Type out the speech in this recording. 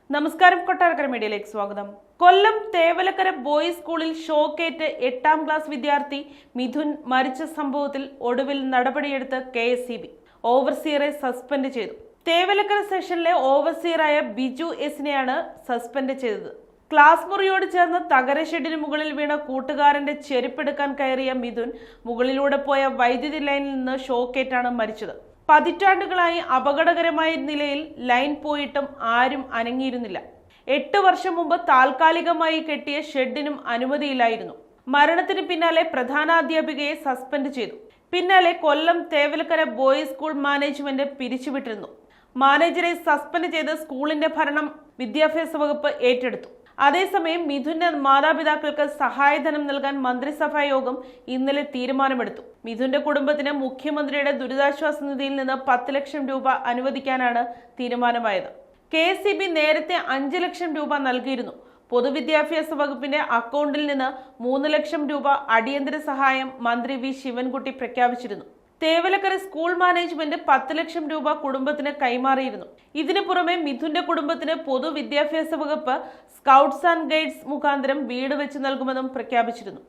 നമസ്കാരം, കൊട്ടാരക്കര മീഡിയയിലേക്ക് സ്വാഗതം. കൊല്ലം തേവലക്കര ബോയ്സ് സ്കൂളിൽ ഷോക്കേറ്റ് 8ാം ക്ലാസ് വിദ്യാർത്ഥി മിഥുൻ മരിച്ച സംഭവത്തിൽ ഒടുവിൽ നടപടിയെടുത്ത് KSEB ഓവർസിയറെ സസ്പെൻഡ് ചെയ്തു. തേവലക്കര സെഷനിലെ ഓവർസിയറായ ബിജു എസിനെയാണ് സസ്പെൻഡ് ചെയ്തത്. ക്ലാസ് മുറിയോട് ചേർന്ന് തകര ഷെഡിന് മുകളിൽ വീണ കൂട്ടുകാരന്റെ ചെരുപ്പെടുക്കാൻ കയറിയ മിഥുൻ മുകളിലൂടെ പോയ വൈദ്യുതി ലൈനിൽ നിന്ന് ഷോക്കേറ്റാണ് മരിച്ചത്. പതിറ്റാണ്ടുകളായി അപകടകരമായ നിലയിൽ ലൈൻ പോയിട്ടും ആരും അനങ്ങിയിരുന്നില്ല. 8 വർഷം മുമ്പ് താൽക്കാലികമായി കെട്ടിയ ഷെഡിനും അനുമതിയില്ലായിരുന്നു. മരണത്തിന് പിന്നാലെ പ്രധാനാധ്യാപികയെ സസ്പെൻഡ് ചെയ്തു. പിന്നാലെ കൊല്ലം തേവലക്കര ബോയ്സ് സ്കൂൾ മാനേജ്മെന്റ് പിരിച്ചുവിട്ടിരുന്നു. മാനേജരെ സസ്പെൻഡ് ചെയ്ത് സ്കൂളിന്റെ ഭരണം വിദ്യാഭ്യാസ വകുപ്പ് ഏറ്റെടുത്തു. അതേസമയം മിഥുന്റെ മാതാപിതാക്കൾക്ക് സഹായധനം നൽകാൻ മന്ത്രിസഭാ യോഗം ഇന്നലെ തീരുമാനമെടുത്തു. മിഥുന്റെ കുടുംബത്തിന് മുഖ്യമന്ത്രിയുടെ ദുരിതാശ്വാസ നിധിയിൽ നിന്ന് 10 ലക്ഷം രൂപ അനുവദിക്കാനാണ് തീരുമാനമായത്. KSEB നേരത്തെ 5 ലക്ഷം രൂപ നൽകിയിരുന്നു. പൊതുവിദ്യാഭ്യാസ വകുപ്പിന്റെ അക്കൗണ്ടിൽ നിന്ന് 3 ലക്ഷം രൂപ അടിയന്തര സഹായം മന്ത്രി V ശിവൻകുട്ടി പ്രഖ്യാപിച്ചിരുന്നു. തേവലക്കര സ്കൂൾ മാനേജ്മെന്റ് 10 ലക്ഷം രൂപ കുടുംബത്തിന് കൈമാറിയിരുന്നു. ഇതിനു പുറമെ മിഥുന്റെ കുടുംബത്തിന് പൊതുവിദ്യാഭ്യാസ വകുപ്പ് സ്കൗട്ട്സ് ആൻഡ് ഗൈഡ്സ് മുഖാന്തരം വീട് വെച്ച് നൽകുമെന്നും പ്രഖ്യാപിച്ചിരുന്നു.